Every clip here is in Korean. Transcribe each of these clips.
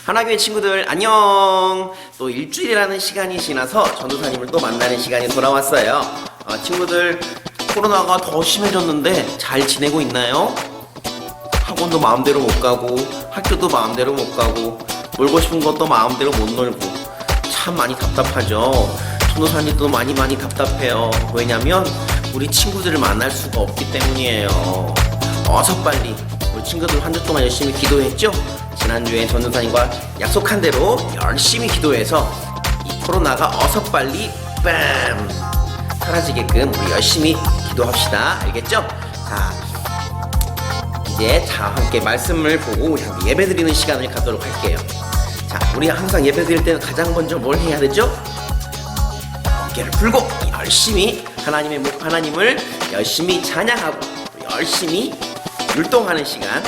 하나교회 친구들 안녕. 또 일주일이라는 시간이 지나서 전도사님을 또 만나는 시간이 돌아왔어요. 친구들 코로나가 더 심해졌는데 잘 지내고 있나요? 학원도 마음대로 못 가고 학교도 마음대로 못 가고 놀고 싶은 것도 마음대로 못 놀고 참 많이 답답하죠. 전도사님도 많이 답답해요. 왜냐면 우리 친구들을 만날 수가 없기 때문이에요. 어서 빨리 우리 친구들 한 주 동안 열심히 기도했죠? 지난주에 전도사님과 약속한 대로 열심히 기도해서 이 코로나가 어서 빨리 뺨 사라지게끔 우리 열심히 기도합시다. 알겠죠? 자, 이제 함께 말씀을 보고 우리 함께 예배드리는 시간을 갖도록 할게요. 자, 우리 항상 예배드릴 때는 가장 먼저 뭘 해야 되죠? 어깨를 풀고 열심히 하나님을 열심히 찬양하고 열심히 율동하는 시간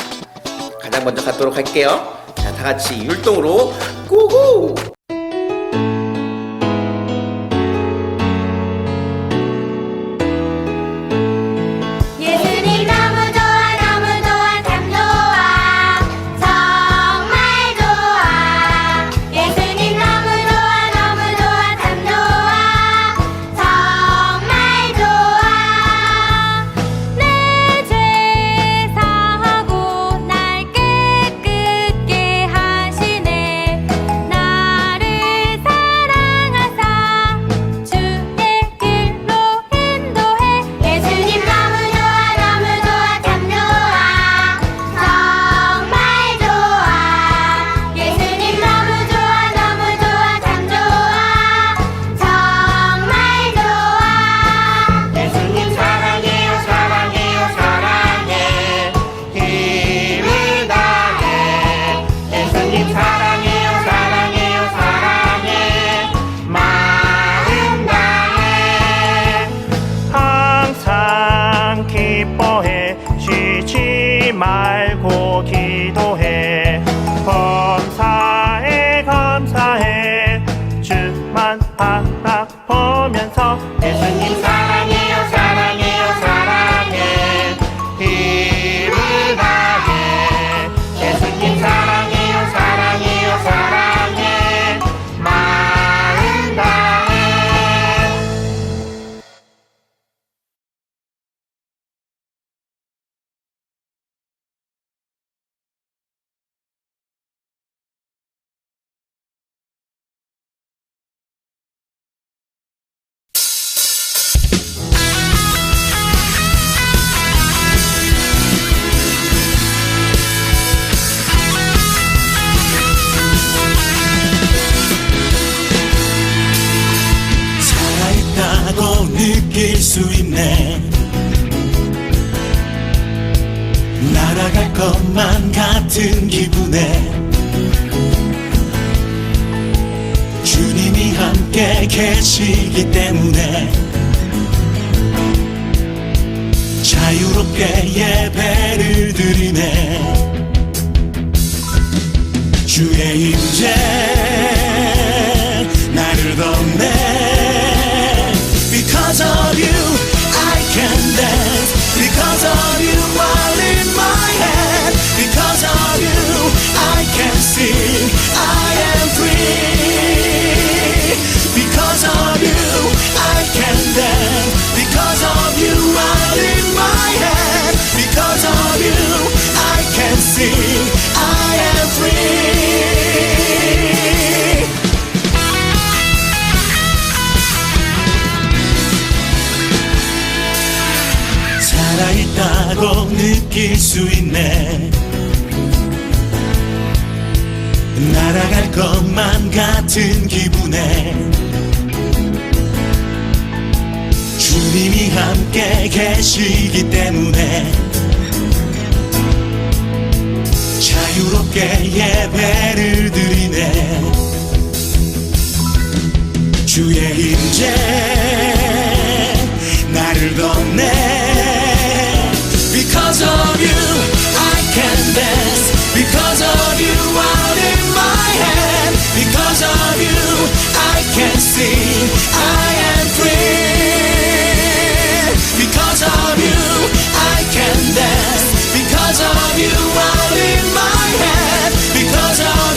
가장 먼저 갖도록 할게요. 자, 다 같이 율동으로 고고! 예수님 너무 좋아 너무 좋아 참 좋아 정말 좋아 예수님 너무 좋아 너무 좋아 참 좋아 정말 좋아 내 죄 사하고 날 깨끗게 하시네 나를 사랑하사 주의 길로 인도해 예수님 너무 좋아 너무 좋아 참 좋아 정말 좋아 예수님 너무 좋아 너무 좋아 참 좋아 정말 좋아 예수님 사랑해요 사랑해요 사랑해 힘을 다해 예수님 사랑해요 사랑해요 사랑해 마음 다해 항상 기뻐해 쉬지 말고 기도해 감사해 주만 바라보면서 예수님 사랑해요 사랑해요 사랑해 힘을 다해 예수님 사랑해요 사랑해요 사랑해 마음 다해 살아있다고 느낄 수 있네 날아갈 것만 같은 기분에 주님이 함께 계시기 때문에 자유롭게 예배를 드리네 주의 임재 나를 덮네 Because of you I can dance Because of you I lift my hand Because of you I can sing I am free Because of you I can dance Because of you I lift my hand Because of you I can sing I am free 살아있다고 느낄 수 있네 날아갈 것만 같은 기분에 주님이 함께 계시기 때문에 자유롭게 예배를 드리네 주의 임재 나를 덮네 Because of you I can dance Because of you I lift my hand Because of you I can sing I am free Because of you I can dance Because of you I lift my hand Because of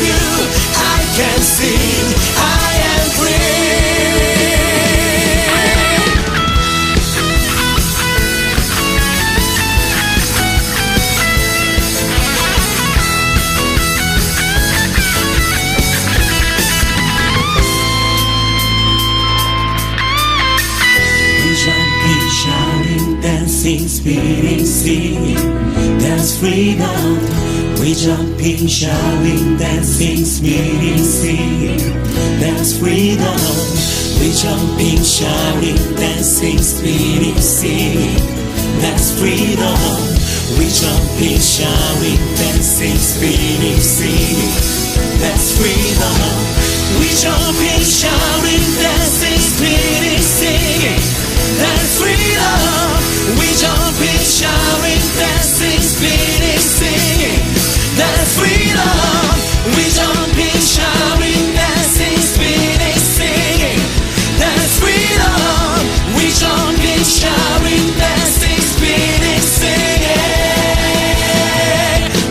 dancing, spinning, singing. There's freedom. We jumping, shouting, dancing, spinning, singing. There's freedom. We jumping, shouting, dancing, spinning, singing. That's freedom. We jumping, shouting, dancing, spinning, singing. That's freedom. We jumping, shouting, dancing, spinning, singing. That's freedom. We jumping, shouting, dancing, spinning, singing. That's freedom. We jumping, shouting, dancing, spinning, singing. That's freedom. We jumping, shouting, dancing, spinning, singing.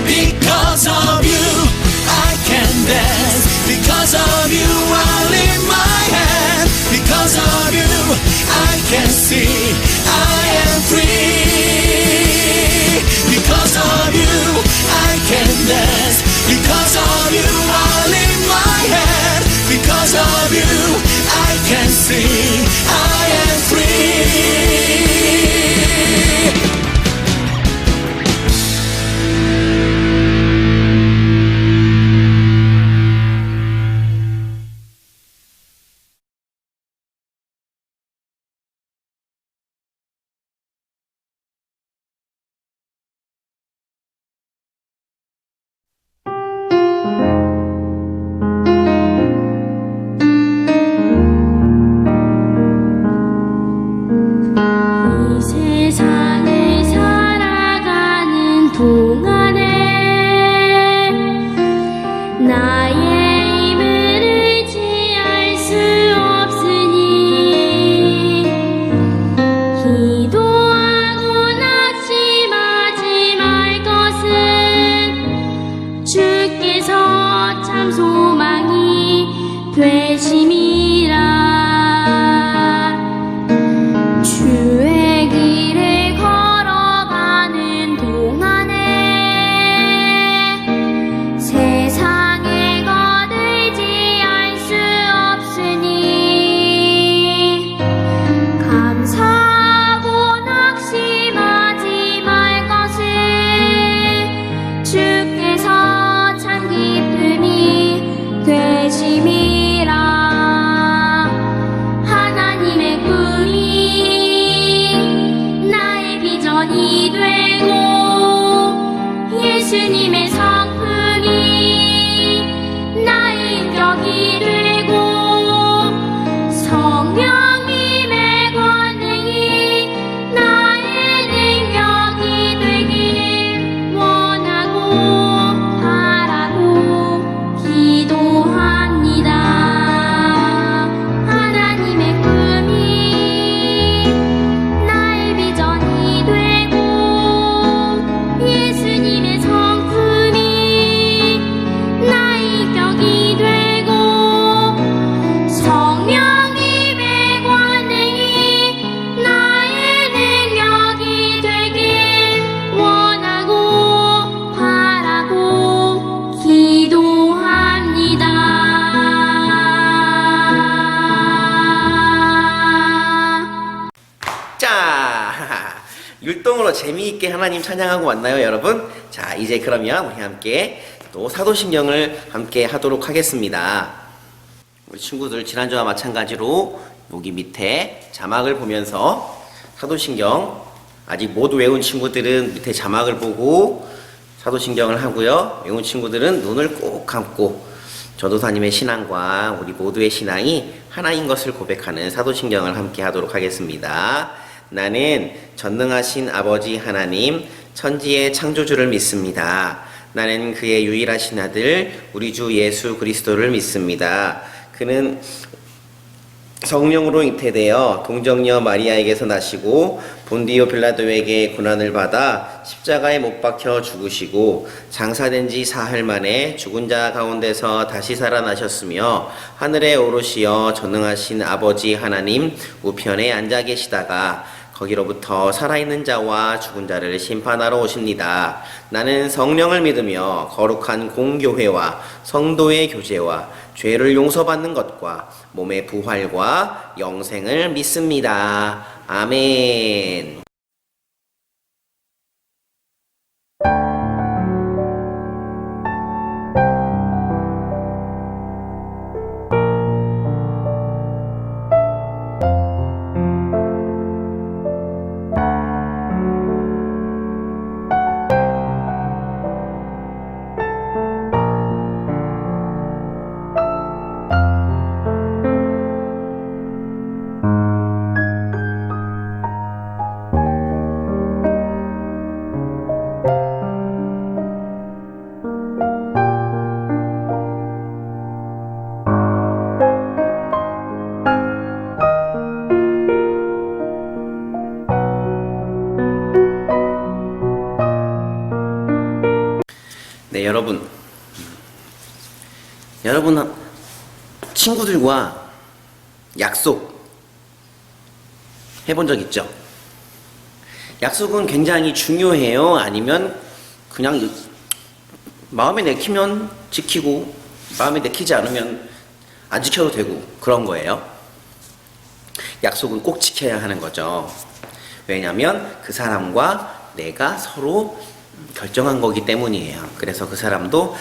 Because of you, I can dance. Because of you, I lift my hand. Because of you, I can see I am free. Because of you, I can dance. Because of you, I lift my hand. Because of you, I can see I am free. 이 세상을 살아가는 동안에 나의 힘을 의지할 수 없으니 기도하고 낙심하지 말 것은 주께서 참 소망이 되심이라. 주의 길을 걸어가는 동안에 세상의 것 의지할 수 없으니 감사하고 낙심하지 말 것을 주께서 참 기쁨이 되심이라. 하나님의 꿈이 나의 비전이 되고 예수님의 성품이 나의 인격이 되고 성령님의 권능이 나의 능력이 되길 원하고 바라고 기도합니다. 하나님의 꿈이 나의 비전이 되고 예수님의 성품이 나의 인격이 되고 성령님의 권능이 나의 능력이 되길 원하고 바라고 기도합니다. 자, 율동으로 재미있게 하나님 찬양하고 왔나요, 여러분? 자, 이제 그러면 우리 함께 또 사도신경을 함께 하도록 하겠습니다. 우리 친구들 지난주와 마찬가지로 여기 밑에 자막을 보면서 사도신경 아직 못 외운 친구들은 밑에 자막을 보고 사도신경을 하고요. 외운 친구들은 눈을 꼭 감고 전도사님의 신앙과 우리 모두의 신앙이 하나인 것을 고백하는 사도신경을 함께 하도록 하겠습니다. 나는 전능하신 아버지 하나님 천지의 창조주를 믿습니다. 나는 그의 유일하신 아들 우리 주 예수 그리스도를 믿습니다. 그는 성령으로 잉태되어 동정녀 마리아에게서 나시고 본디오 빌라도에게 고난을 받아 십자가에 못 박혀 죽으시고 장사된 지 사흘 만에 죽은 자 가운데서 다시 살아나셨으며 하늘에 오르시어 전능하신 아버지 하나님 우편에 앉아 계시다가 거기로부터 살아있는 자와 죽은 자를 심판하러 오십니다. 나는 성령을 믿으며 거룩한 공교회와 성도의 교제와 죄를 용서받는 것과 몸의 부활과 영생을 믿습니다. 아멘. 여러분 친구들과 약속 해본 적 있죠? 약속은 굉장히 중요해요? 아니면 그냥 마음에 내키면 지키고 마음에 내키지 않으면 안 지켜도 되고 그런 거예요? 약속은 꼭 지켜야 하는 거죠. 왜냐하면 그 사람과 내가 서로 결정한 거기 때문이에요. 그래서 그 사람도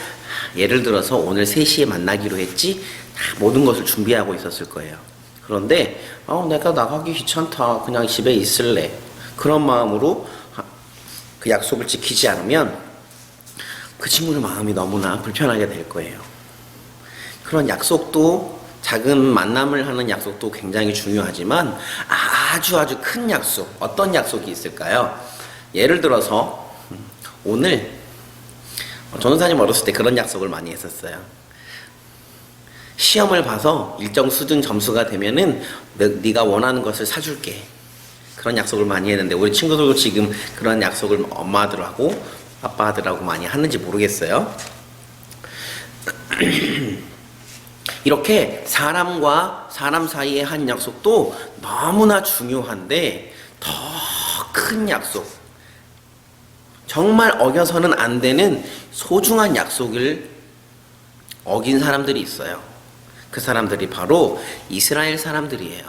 예를 들어서 오늘 3시에 만나기로 했지, 다 모든 것을 준비하고 있었을 거예요. 그런데 내가 나가기 귀찮다, 그냥 집에 있을래, 그런 마음으로 그 약속을 지키지 않으면 그 친구의 마음이 너무나 불편하게 될 거예요. 그런 약속도, 작은 만남을 하는 약속도 굉장히 중요하지만 아주 큰 약속, 어떤 약속이 있을까요? 예를 들어서 오늘 전도사님 어렸을 때 그런 약속을 많이 했었어요. 시험을 봐서 일정 수준 점수가 되면은 네가 원하는 것을 사줄게, 그런 약속을 많이 했는데 우리 친구들도 지금 그런 약속을 엄마들하고 아빠들하고 많이 하는지 모르겠어요. 이렇게 사람과 사람 사이의 한 약속도 너무나 중요한데, 더 큰 약속, 정말 어겨서는 안 되는 소중한 약속을 어긴 사람들이 있어요. 그 사람들이 바로 이스라엘 사람들이에요.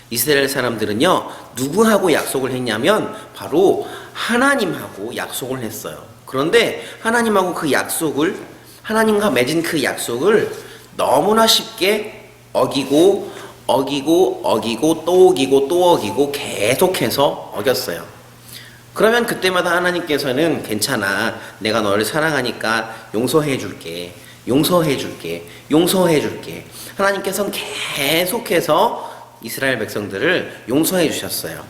이스라엘 사람들은요, 누구하고 약속을 했냐면 바로 하나님하고 약속을 했어요. 그런데 하나님하고 그 약속을, 하나님과 맺은 그 약속을 너무나 쉽게 어기고 또 어기고 또 어기고 계속해서 어겼어요. 그러면 그때마다 하나님께서는 괜찮아, 내가 너를 사랑하니까 용서해 줄게. 하나님께서는 계속해서 이스라엘 백성들을 용서해 주셨어요.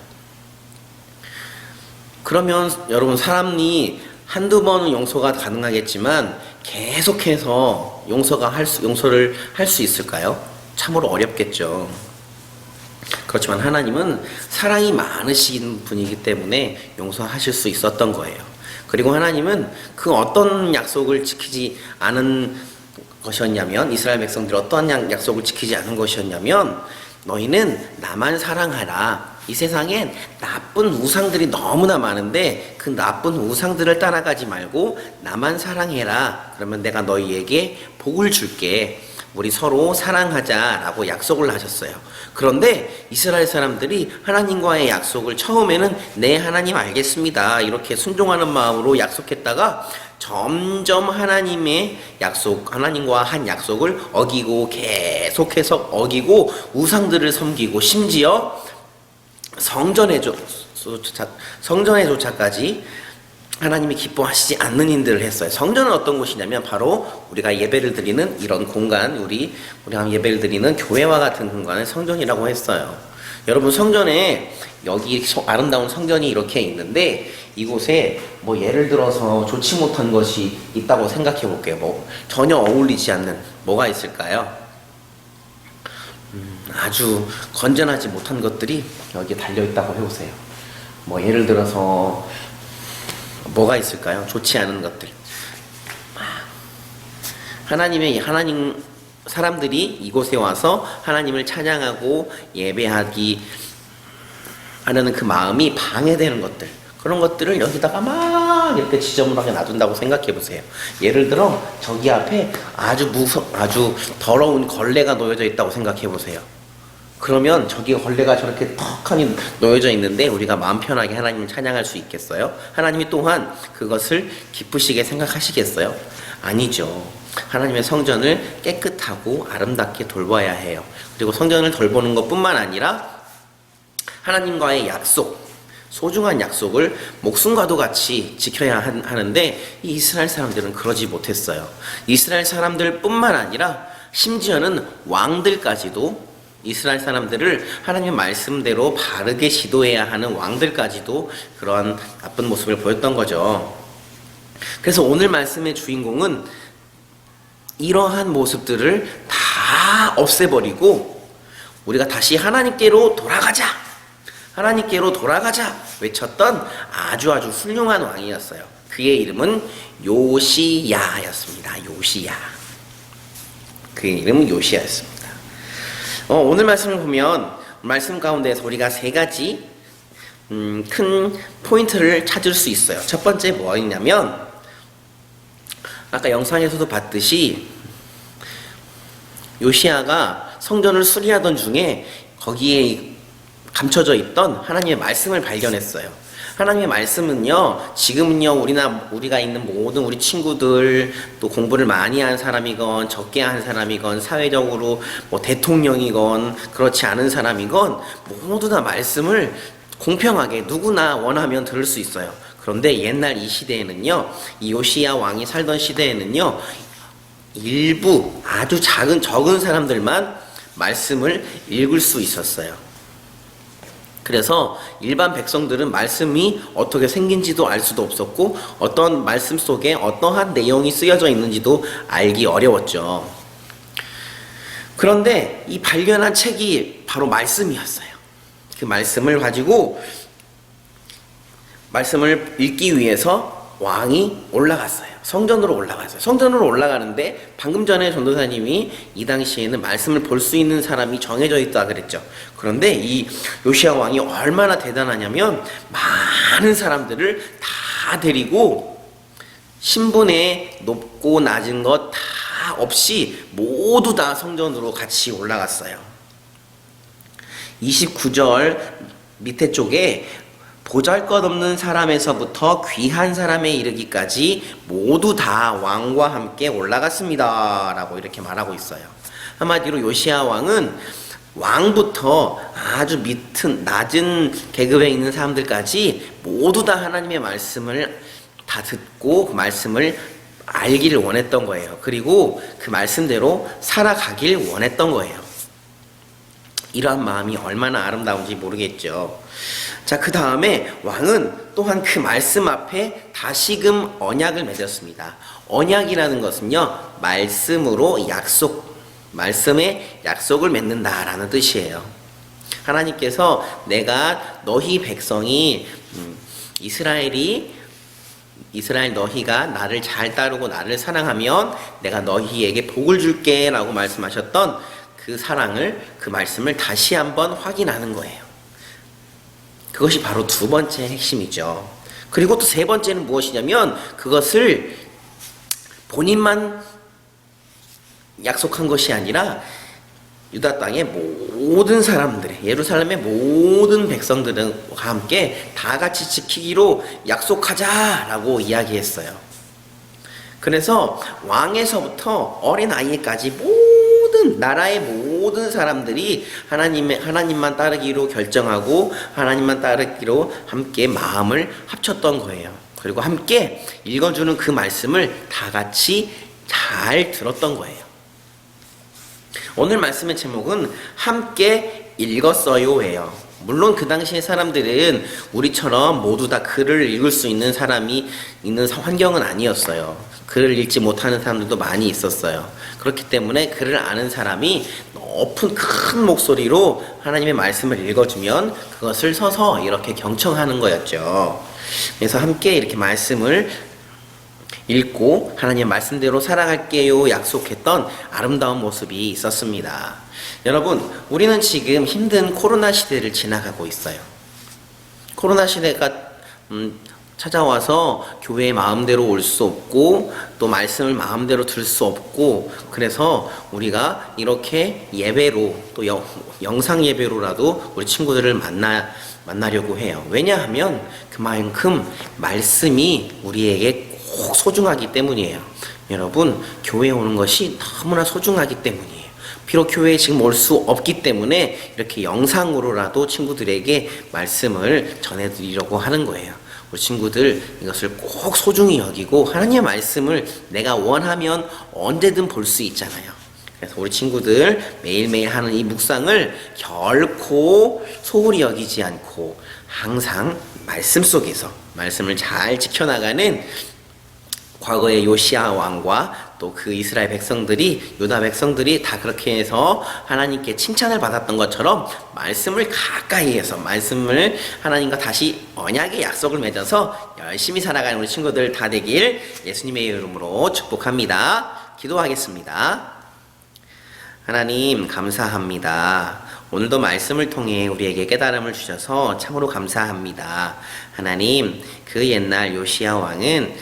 그러면 여러분, 사람이 한두 번은 용서가 가능하겠지만 계속해서 용서를 할 수 있을까요? 참으로 어렵겠죠. 그렇지만 하나님은 사랑이 많으신 분이기 때문에 용서하실 수 있었던 거예요. 그리고 하나님은 그 어떤 약속을 지키지 않은 것이었냐면, 이스라엘 백성들이 어떤 약속을 지키지 않은 것이었냐면, 너희는 나만 사랑하라. 이 세상엔 나쁜 우상들이 너무나 많은데 그 나쁜 우상들을 따라가지 말고 나만 사랑해라. 그러면 내가 너희에게 복을 줄게. 우리 서로 사랑하자라고 약속을 하셨어요. 그런데 이스라엘 사람들이 하나님과의 약속을 처음에는 네, 하나님 알겠습니다, 이렇게 순종하는 마음으로 약속했다가 점점 하나님의 약속, 하나님과 한 약속을 어기고 계속해서 어기고 우상들을 섬기고 심지어 성전에조차까지 하나님이 기뻐하시지 않는 일들을 했어요. 성전은 어떤 곳이냐면 바로 우리가 예배를 드리는 이런 공간, 우리가 예배를 드리는 교회와 같은 공간을 성전이라고 했어요. 여러분, 성전에 여기 아름다운 성전이 이렇게 있는데 이곳에 뭐 예를 들어서 좋지 못한 것이 있다고 생각해 볼게요. 뭐 전혀 어울리지 않는 뭐가 있을까요? 아주 건전하지 못한 것들이 여기에 달려있다고 해보세요. 뭐 예를 들어서 뭐가 있을까요? 좋지 않은 것들. 하나님 사람들이 이곳에 와서 하나님을 찬양하고 예배하기 하려는 그 마음이 방해되는 것들, 그런 것들을 여기다가 막 이렇게 지저분하게 놔둔다고 생각해 보세요. 예를 들어 저기 앞에 아주 더러운 걸레가 놓여져 있다고 생각해 보세요. 그러면 저기 걸레가 저렇게 턱하니 놓여져 있는데 우리가 마음 편하게 하나님을 찬양할 수 있겠어요? 하나님이 또한 그것을 기쁘시게 생각하시겠어요? 아니죠. 하나님의 성전을 깨끗하고 아름답게 돌봐야 해요. 그리고 성전을 돌보는 것뿐만 아니라 하나님과의 약속, 소중한 약속을 목숨과도 같이 지켜야 하는데 이 이스라엘 사람들은 그러지 못했어요. 이스라엘 사람들뿐만 아니라 심지어는 왕들까지도, 이스라엘 사람들을 하나님의 말씀대로 바르게 지도해야 하는 왕들까지도 그러한 나쁜 모습을 보였던 거죠. 그래서 오늘 말씀의 주인공은 이러한 모습들을 다 없애버리고 우리가 다시 하나님께로 돌아가자 외쳤던 아주 훌륭한 왕이었어요. 그의 이름은 요시야였습니다. 요시야. 그의 이름은 요시야였습니다. 오늘 말씀을 보면 말씀 가운데에서 우리가 세 가지 큰 포인트를 찾을 수 있어요. 첫 번째 뭐였냐면 아까 영상에서도 봤듯이 요시야가 성전을 수리하던 중에 거기에 감춰져 있던 하나님의 말씀을 발견했어요. 하나님의 말씀은요, 지금은요, 우리가 있는 모든 우리 친구들, 또 공부를 많이 한 사람이건, 적게 한 사람이건, 사회적으로 뭐 대통령이건, 그렇지 않은 사람이건, 모두 다 말씀을 공평하게 누구나 원하면 들을 수 있어요. 그런데 옛날 이 시대에는요, 이 요시야 왕이 살던 시대에는요, 일부 아주 적은 사람들만 말씀을 읽을 수 있었어요. 그래서 일반 백성들은 말씀이 어떻게 생긴지도 알 수도 없었고 어떤 말씀 속에 어떠한 내용이 쓰여져 있는지도 알기 어려웠죠. 그런데 이 발견한 책이 바로 말씀이었어요. 그 말씀을 가지고 말씀을 읽기 위해서 왕이 올라갔어요. 성전으로 올라갔어요. 성전으로 올라가는데 방금 전에 전도사님이 이 당시에는 말씀을 볼 수 있는 사람이 정해져 있다 그랬죠. 그런데 이 요시야 왕이 얼마나 대단하냐면 많은 사람들을 다 데리고 신분의 높고 낮은 것 다 없이 모두 다 성전으로 같이 올라갔어요. 29절 밑에 쪽에 보잘것없는 사람에서부터 귀한 사람에 이르기까지 모두 다 왕과 함께 올라갔습니다 라고 이렇게 말하고 있어요. 한마디로 요시야 왕은 왕부터 아주 낮은 계급에 있는 사람들까지 모두 다 하나님의 말씀을 다 듣고 그 말씀을 알기를 원했던 거예요. 그리고 그 말씀대로 살아가길 원했던 거예요. 이러한 마음이 얼마나 아름다운지 모르겠죠. 자, 그 다음에 왕은 또한 그 말씀 앞에 다시금 언약을 맺었습니다. 언약이라는 것은요, 말씀에 약속을 맺는다라는 뜻이에요. 하나님께서 내가 너희 백성이 이스라엘 너희가 나를 잘 따르고 나를 사랑하면 내가 너희에게 복을 줄게 라고 말씀하셨던 그 사랑을, 그 말씀을 다시 한번 확인하는 거예요. 그것이 바로 두 번째 핵심이죠. 그리고 또 세 번째는 무엇이냐면 그것을 본인만 약속한 것이 아니라 유다 땅의 모든 사람들, 예루살렘의 모든 백성들과 함께 다 같이 지키기로 약속하자라고 이야기했어요. 그래서 왕에서부터 어린아이까지 나라의 모든 사람들이 하나님만 따르기로 결정하고 하나님만 따르기로 함께 마음을 합쳤던 거예요. 그리고 함께 읽어주는 그 말씀을 다 같이 잘 들었던 거예요. 오늘 말씀의 제목은 함께 읽었어요예요. 물론 그 당시의 사람들은 우리처럼 모두 다 글을 읽을 수 있는 사람이 있는 환경은 아니었어요. 글을 읽지 못하는 사람들도 많이 있었어요. 그렇기 때문에 글을 아는 사람이 높은 큰 목소리로 하나님의 말씀을 읽어주면 그것을 서서 이렇게 경청하는 거였죠. 그래서 함께 이렇게 말씀을 읽고 하나님의 말씀대로 살아갈게요 약속했던 아름다운 모습이 있었습니다. 여러분, 우리는 지금 힘든 코로나 시대를 지나가고 있어요. 코로나 시대가 찾아와서 교회에 마음대로 올 수 없고 또 말씀을 마음대로 들을 수 없고, 그래서 우리가 이렇게 예배로 또 영상 예배로라도 우리 친구들을 만나려고 해요. 왜냐하면 그만큼 말씀이 우리에게 꼭 소중하기 때문이에요. 여러분, 교회에 오는 것이 너무나 소중하기 때문이에요. 비록 교회에 지금 올 수 없기 때문에 이렇게 영상으로라도 친구들에게 말씀을 전해드리려고 하는 거예요. 우리 친구들 이것을 꼭 소중히 여기고 하나님의 말씀을 내가 원하면 언제든 볼 수 있잖아요. 그래서 우리 친구들 매일매일 하는 이 묵상을 결코 소홀히 여기지 않고 항상 말씀 속에서 말씀을 잘 지켜나가는 과거의 요시야 왕과 또 그 이스라엘 백성들이, 유다 백성들이 다 그렇게 해서 하나님께 칭찬을 받았던 것처럼 말씀을 가까이 해서 말씀을 하나님과 다시 언약의 약속을 맺어서 열심히 살아가는 우리 친구들 다 되길 예수님의 이름으로 축복합니다. 기도하겠습니다. 하나님 감사합니다. 오늘도 말씀을 통해 우리에게 깨달음을 주셔서 참으로 감사합니다. 하나님, 그 옛날 요시야 왕은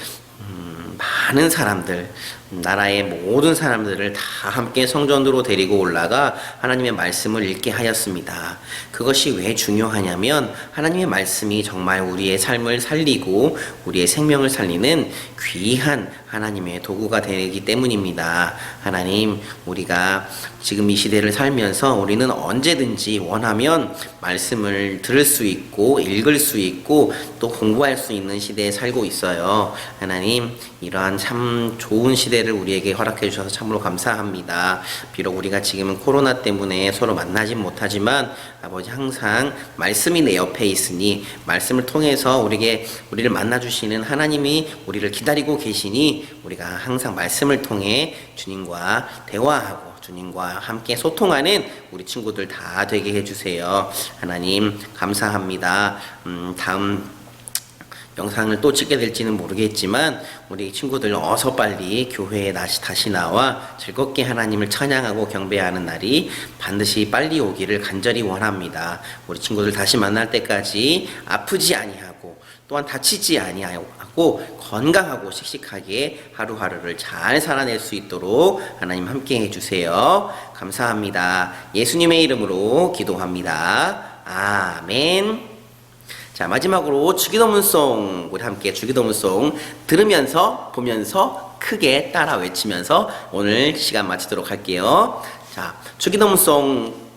많은 사람들, 나라의 모든 사람들을 다 함께 성전으로 데리고 올라가 하나님의 말씀을 읽게 하였습니다. 그것이 왜 중요하냐면 하나님의 말씀이 정말 우리의 삶을 살리고 우리의 생명을 살리는 귀한 하나님의 도구가 되기 때문입니다. 하나님, 우리가 지금 이 시대를 살면서 우리는 언제든지 원하면 말씀을 들을 수 있고 읽을 수 있고 또 공부할 수 있는 시대에 살고 있어요. 하나님, 이러한 참 좋은 시대를 우리에게 허락해 주셔서 참으로 감사합니다. 비록 우리가 지금은 코로나 때문에 서로 만나진 못하지만 아버지, 항상 말씀이 내 옆에 있으니 말씀을 통해서 우리를 만나주시는 하나님이 우리를 기다리고 계시니 우리가 항상 말씀을 통해 주님과 대화하고 주님과 함께 소통하는 우리 친구들 다 되게 해주세요. 하나님 감사합니다. 다음 영상을 또 찍게 될지는 모르겠지만 우리 친구들 어서 빨리 교회에 다시 나와 즐겁게 하나님을 찬양하고 경배하는 날이 반드시 빨리 오기를 간절히 원합니다. 우리 친구들 다시 만날 때까지 아프지 아니하고 또한 다치지 아니하고 건강하고 씩씩하게 하루하루를 잘 살아낼 수 있도록 하나님 함께 해주세요. 감사합니다. 예수님의 이름으로 기도합니다. 아멘. 자, 마지막으로 주기도문송, 우리 함께 주기도문송 들으면서 보면서 크게 따라 외치면서 오늘 시간 마치도록 할게요. 자, 주기도문송